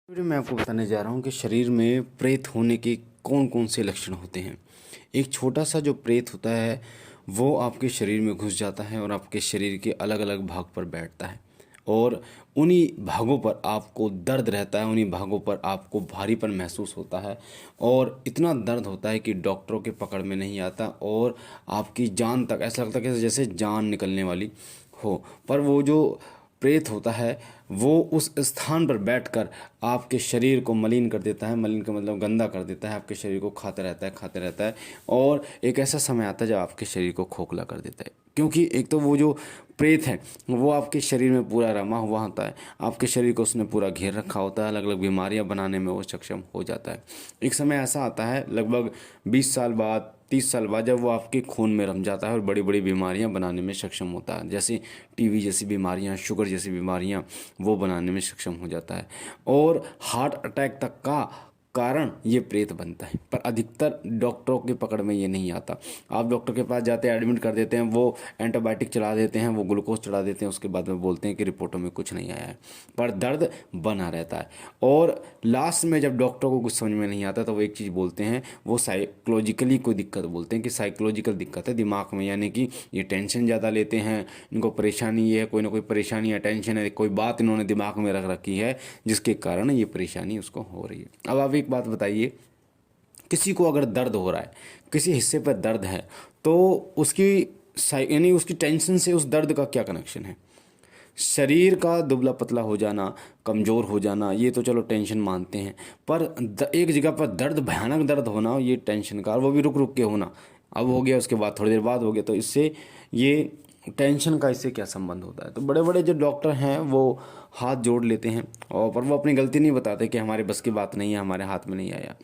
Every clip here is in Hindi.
वीडियो में आपको बताने जा रहा हूँ कि शरीर में प्रेत होने के कौन कौन से लक्षण होते हैं। एक छोटा सा जो प्रेत होता है वो आपके शरीर में घुस जाता है और आपके शरीर के अलग अलग भाग पर बैठता है और उन्हीं भागों पर आपको दर्द रहता है, उन्हीं भागों पर आपको भारीपन महसूस होता है और इतना दर्द होता है कि डॉक्टरों के पकड़ में नहीं आता और आपकी जान तक ऐसा लगता है कि जैसे जान निकलने वाली हो। पर वो जो प्रेत होता है वो उस स्थान पर बैठकर आपके शरीर को मलिन कर देता है। मलिन का मतलब गंदा कर देता है, आपके शरीर को खाते रहता है और एक ऐसा समय आता है जब आपके शरीर को खोखला कर देता है। क्योंकि एक तो वो जो प्रेत है वो आपके शरीर में पूरा रमा हुआ होता है, आपके शरीर को उसने पूरा घेर रखा होता है, अलग अलग बीमारियां बनाने में वो सक्षम हो जाता है। एक समय ऐसा आता है लगभग 20 साल बाद 30 साल बाद जब वो आपके खून में रम जाता है और बड़ी बड़ी बीमारियां बनाने में सक्षम होता है, जैसे टीबी जैसी बीमारियां, शुगर जैसी बीमारियां वो बनाने में सक्षम हो जाता है और हार्ट अटैक तक का कारण ये प्रेत बनता है। पर अधिकतर डॉक्टरों की पकड़ में ये नहीं आता। आप डॉक्टर के पास जाते हैं, एडमिट कर देते हैं, वो एंटीबायोटिक चला देते हैं, वो ग्लूकोज चढ़ा देते हैं, उसके बाद में बोलते हैं कि रिपोर्टों में कुछ नहीं आया है, पर दर्द बना रहता है। और लास्ट में जब डॉक्टरों को कुछ समझ में नहीं आता तो वो एक चीज़ बोलते हैं, वो साइकोलॉजिकली कोई दिक्कत बोलते हैं कि साइकोलॉजिकल दिक्कत है दिमाग में, यानी कि ये टेंशन ज़्यादा लेते हैं, इनको परेशानी ये है, कोई ना कोई परेशानी या टेंशन है, कोई बात इन्होंने दिमाग में रख रखी है जिसके कारण ये परेशानी उसको हो रही है। अब आप एक बात बताइए, किसी को अगर दर्द हो रहा है, किसी हिस्से पर दर्द है, तो उसकी यानी उसकी टेंशन से उस दर्द का क्या कनेक्शन है? शरीर का दुबला पतला हो जाना, कमज़ोर हो जाना, ये तो चलो टेंशन मानते हैं, पर एक जगह पर दर्द, भयानक दर्द होना, ये टेंशन का, और वो भी रुक रुक के होना, अब हो गया उसके बाद थोड़ी देर बाद हो गया, तो इससे ये टेंशन का इससे क्या संबंध होता है? तो बड़े बड़े जो डॉक्टर हैं वो हाथ जोड़ लेते हैं और पर वो अपनी गलती नहीं बताते कि हमारे बस की बात नहीं है, हमारे हाथ में नहीं आया।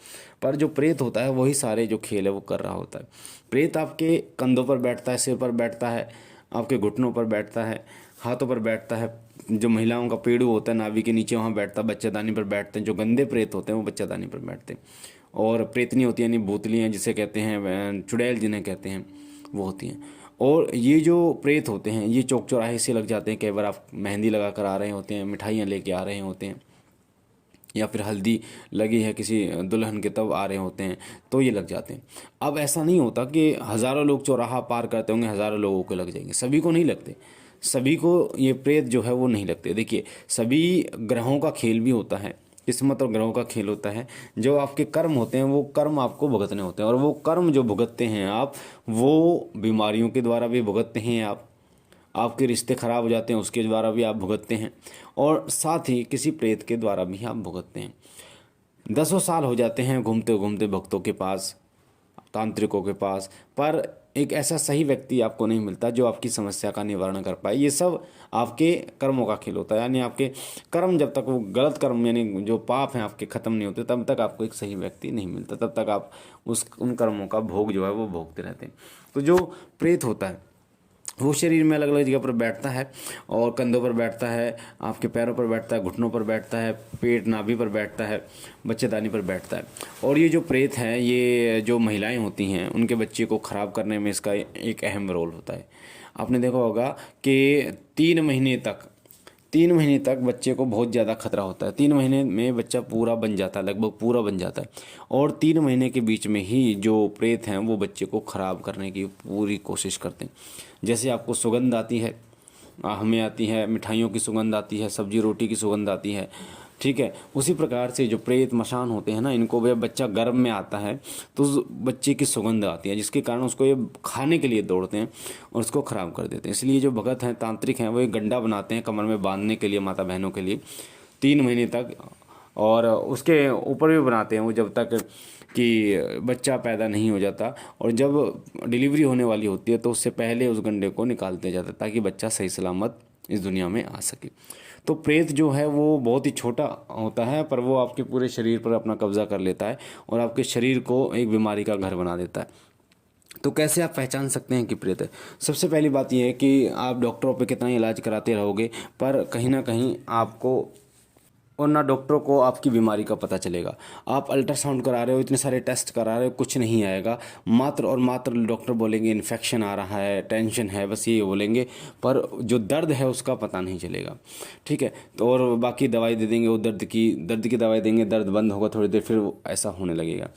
पर जो प्रेत होता है वही सारे जो खेल है वो कर रहा होता है। प्रेत आपके कंधों पर बैठता है, सिर पर बैठता है, आपके घुटनों पर बैठता है, हाथों पर बैठता है, जो महिलाओं का पेड़ू होता है नाभि के नीचे वहाँ बैठता है, बच्चेदानी पर बैठते हैं। जो गंदे प्रेत होते हैं वो बच्चेदानी पर बैठते हैं। और प्रेतनी होती है यानी भूतलियाँ जिसे कहते हैं, चुड़ैल जिन्हें कहते हैं, वो होती हैं। और ये जो प्रेत होते हैं ये चौक चौराहे से लग जाते हैं। कई बार आप मेहंदी लगा कर आ रहे होते हैं, मिठाइयाँ लेके आ रहे होते हैं, या फिर हल्दी लगी है किसी दुल्हन के तब आ रहे होते हैं, तो ये लग जाते हैं। अब ऐसा नहीं होता कि हज़ारों लोग चौराहा पार करते होंगे, हज़ारों लोगों को लग जाएंगे, सभी को नहीं लगते। सभी को ये प्रेत जो है वो नहीं लगते। देखिए, सभी ग्रहों का खेल भी होता है, किस्मत और ग्रहों का खेल होता है। जो आपके कर्म होते हैं वो कर्म आपको भुगतने होते हैं, और वो कर्म जो भुगतते हैं आप, वो बीमारियों के द्वारा भी भुगतते हैं आप, आपके रिश्ते खराब हो जाते हैं उसके द्वारा भी आप भुगतते हैं, और साथ ही किसी प्रेत के द्वारा भी आप भुगतते हैं। 10 साल हो जाते हैं घूमते घूमते भक्तों के पास, तांत्रिकों के पास, पर एक ऐसा सही व्यक्ति आपको नहीं मिलता जो आपकी समस्या का निवारण कर पाए। ये सब आपके कर्मों का खेल होता है, यानी आपके कर्म जब तक वो गलत कर्म यानी जो पाप हैं आपके ख़त्म नहीं होते तब तक आपको एक सही व्यक्ति नहीं मिलता, तब तक आप उन कर्मों का भोग जो है वो भोगते रहते हैं। तो जो प्रेत होता है वो शरीर में अलग अलग जगह पर बैठता है, और कंधों पर बैठता है, आपके पैरों पर बैठता है, घुटनों पर बैठता है, पेट नाभि पर बैठता है, बच्चेदानी पर बैठता है। और ये जो प्रेत है, ये जो महिलाएं होती हैं उनके बच्चे को ख़राब करने में इसका एक अहम रोल होता है। आपने देखा होगा कि 3 महीने तक बच्चे को बहुत ज़्यादा खतरा होता है। 3 महीने में बच्चा पूरा बन जाता है, लगभग पूरा बन जाता है, और 3 महीने के बीच में ही जो प्रेत हैं वो बच्चे को ख़राब करने की पूरी कोशिश करते हैं। जैसे आपको सुगंध आती है, हमें आती है, मिठाइयों की सुगंध आती है, सब्जी रोटी की सुगंध आती है, ठीक है, उसी प्रकार से जो प्रेत मशान होते हैं ना, इनको जब बच्चा गर्भ में आता है तो उस बच्चे की सुगंध आती है, जिसके कारण उसको ये खाने के लिए दौड़ते हैं और उसको ख़राब कर देते हैं। इसलिए जो भगत हैं, तांत्रिक हैं, वो एक गंडा बनाते हैं कमर में बांधने के लिए माता बहनों के लिए 3 महीने तक, और उसके ऊपर भी बनाते हैं वो जब तक कि बच्चा पैदा नहीं हो जाता, और जब डिलीवरी होने वाली होती है तो उससे पहले उस गंडे को निकाल दिया जाता है ताकि बच्चा सही सलामत इस दुनिया में आ सके। तो प्रेत जो है वो बहुत ही छोटा होता है, पर वो आपके पूरे शरीर पर अपना कब्जा कर लेता है और आपके शरीर को एक बीमारी का घर बना देता है। तो कैसे आप पहचान सकते हैं कि प्रेत है? सबसे पहली बात यह है कि आप डॉक्टरों पे कितना ही इलाज कराते रहोगे, पर कहीं ना कहीं आपको और ना डॉक्टरों को आपकी बीमारी का पता चलेगा। आप अल्ट्रासाउंड करा रहे हो, इतने सारे टेस्ट करा रहे हो, कुछ नहीं आएगा। मात्र और मात्र डॉक्टर बोलेंगे इन्फेक्शन आ रहा है, टेंशन है, बस ये बोलेंगे, पर जो दर्द है उसका पता नहीं चलेगा। ठीक है, तो और बाकी दवाई दे देंगे, वो दर्द की दवाई देंगे, दर्द बंद होगा थोड़ी देर, फिर ऐसा होने लगेगा।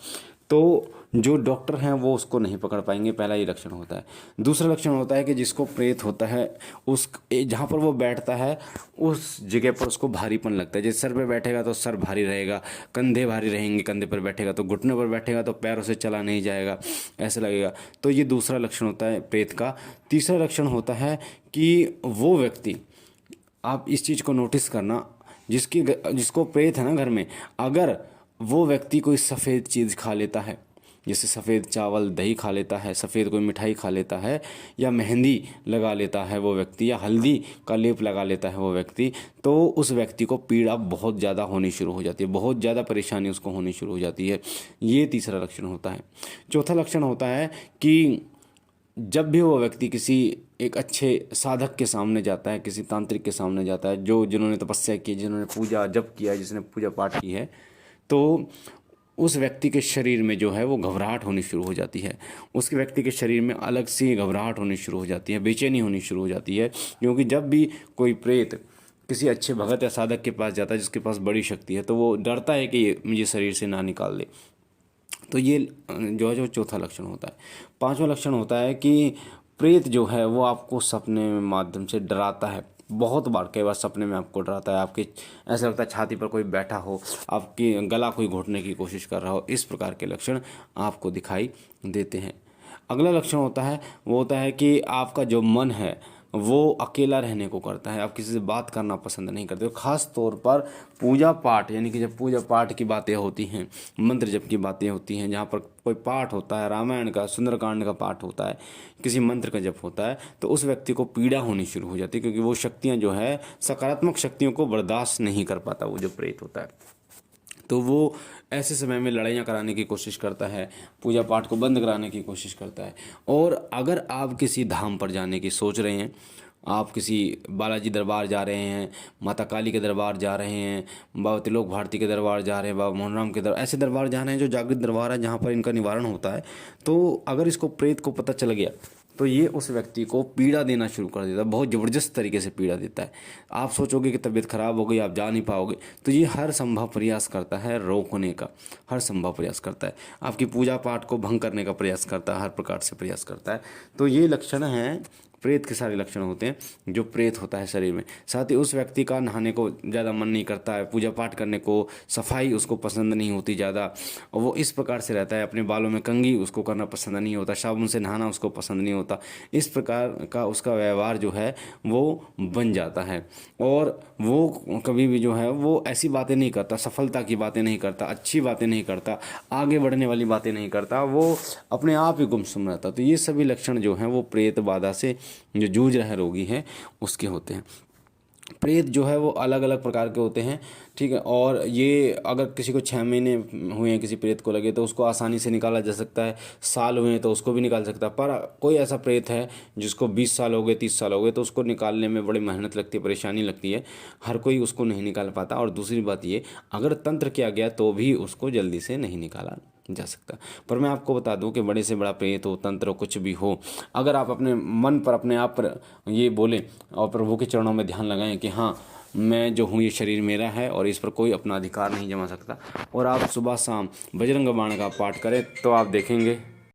तो जो डॉक्टर हैं वो उसको नहीं पकड़ पाएंगे, पहला ये लक्षण होता है। दूसरा लक्षण होता है कि जिसको प्रेत होता है उस जहाँ पर वो बैठता है उस जगह पर उसको भारीपन लगता है। जैसे सर पे बैठेगा तो सर भारी रहेगा, कंधे भारी रहेंगे, कंधे पर बैठेगा तो घुटने पर बैठेगा तो पैरों से चला नहीं जाएगा, ऐसा लगेगा। तो ये दूसरा लक्षण होता है प्रेत का। तीसरा लक्षण होता है कि वो व्यक्ति, आप इस चीज़ को नोटिस करना, जिसको प्रेत है ना घर में, अगर वो व्यक्ति कोई सफ़ेद चीज़ खा लेता है, जैसे सफ़ेद चावल दही खा लेता है, सफ़ेद कोई मिठाई खा लेता है, या मेहंदी लगा लेता है वो व्यक्ति, या हल्दी का लेप लगा लेता है वो व्यक्ति, तो उस व्यक्ति को पीड़ा बहुत ज़्यादा होनी शुरू हो जाती है, बहुत ज़्यादा परेशानी उसको होनी शुरू हो जाती है। ये तीसरा लक्षण होता है। चौथा लक्षण होता है कि जब भी वो व्यक्ति किसी एक अच्छे साधक के सामने जाता है, किसी तांत्रिक के सामने जाता है, जिन्होंने तपस्या की, जिन्होंने पूजा जप किया है, जिसने पूजा पाठ की है, तो उस व्यक्ति के शरीर में जो है वो घबराहट होनी शुरू हो जाती है। उसके व्यक्ति के शरीर में अलग सी घबराहट होनी शुरू हो जाती है, बेचैनी होनी शुरू हो जाती है। क्योंकि जब भी कोई प्रेत किसी अच्छे भगत या साधक के पास जाता है जिसके पास बड़ी शक्ति है, तो वो डरता है कि ये मुझे शरीर से ना निकाल दे। तो ये जो है जो चौथा लक्षण होता है। पांचवा लक्षण होता है कि प्रेत जो है वो आपको सपने में माध्यम से डराता है। बहुत बार, कई बार सपने में आपको डराता है, आपके ऐसा लगता है छाती पर कोई बैठा हो, आपकी गला कोई घोटने की कोशिश कर रहा हो, इस प्रकार के लक्षण आपको दिखाई देते हैं। अगला लक्षण होता है वो होता है कि आपका जो मन है वो अकेला रहने को करता है, आप किसी से बात करना पसंद नहीं करते हो। खास तौर पर पूजा पाठ, यानी कि जब पूजा पाठ की बातें होती हैं, मंत्र जप की बातें होती हैं, जहाँ पर कोई पाठ होता है, रामायण का, सुंदरकांड का पाठ होता है, किसी मंत्र का जप होता है, तो उस व्यक्ति को पीड़ा होनी शुरू हो जाती है, क्योंकि वो शक्तियाँ जो है, सकारात्मक शक्तियों को बर्दाश्त नहीं कर पाता वो जो प्रेत होता है। तो वो ऐसे समय में लड़ाइयाँ कराने की कोशिश करता है, पूजा पाठ को बंद कराने की कोशिश करता है। और अगर आप किसी धाम पर जाने की सोच रहे हैं, आप किसी बालाजी दरबार जा रहे हैं, माता काली के दरबार जा रहे हैं, बाबा त्रिलोक भारती के दरबार जा रहे हैं, बाबा मोहनराम के दरबार, ऐसे दरबार जा रहे हैं जो जागृत दरबार है, जहाँ पर इनका निवारण होता है, तो अगर इसको प्रेत को पता चल गया तो ये उस व्यक्ति को पीड़ा देना शुरू कर देता है, बहुत ज़बरदस्त तरीके से पीड़ा देता है। आप सोचोगे कि तबीयत खराब हो गई, आप जा नहीं पाओगे, तो ये हर संभव प्रयास करता है रोकने का, हर संभव प्रयास करता है, आपकी पूजा पाठ को भंग करने का प्रयास करता है, हर प्रकार से प्रयास करता है। तो ये लक्षण हैं, प्रेत के सारे लक्षण होते हैं जो प्रेत होता है शरीर में। साथ ही उस व्यक्ति का नहाने को ज़्यादा मन नहीं करता है, पूजा पाठ करने को, सफाई उसको पसंद नहीं होती ज़्यादा, और वो इस प्रकार से रहता है, अपने बालों में कंघी उसको करना पसंद नहीं होता, साबुन से नहाना उसको पसंद नहीं होता। इस प्रकार का उसका व्यवहार जो है वो बन जाता है, और वो कभी भी जो है वो ऐसी बातें नहीं करता, सफलता की बातें नहीं करता, अच्छी बातें नहीं करता, आगे बढ़ने वाली बातें नहीं करता, वो अपने आप ही गुमसुम रहता। तो ये सभी लक्षण जो हैं वो प्रेत बाधा से जो जूझ रहे रोगी हैं उसके होते हैं। प्रेत जो है वो अलग अलग प्रकार के होते हैं, ठीक है। और ये अगर किसी को 6 महीने हुए हैं किसी प्रेत को लगे तो उसको आसानी से निकाला जा सकता है, साल हुए हैं तो उसको भी निकाल सकता है। पर कोई ऐसा प्रेत है जिसको 20 साल हो गए, 30 साल हो गए, तो उसको निकालने में बड़ी मेहनत लगती है, परेशानी लगती है, हर कोई उसको नहीं निकाल पाता। और दूसरी बात ये, अगर तंत्र किया गया तो भी उसको जल्दी से नहीं निकाला जा सकता। पर मैं आपको बता दूं कि बड़े से बड़ा प्रेत हो, तंत्र कुछ भी हो, अगर आप अपने मन पर, अपने आप पर ये बोलें और प्रभु के चरणों में ध्यान लगाएं कि हाँ मैं जो हूँ ये शरीर मेरा है और इस पर कोई अपना अधिकार नहीं जमा सकता, और आप सुबह शाम बजरंग बाण का पाठ करें, तो आप देखेंगे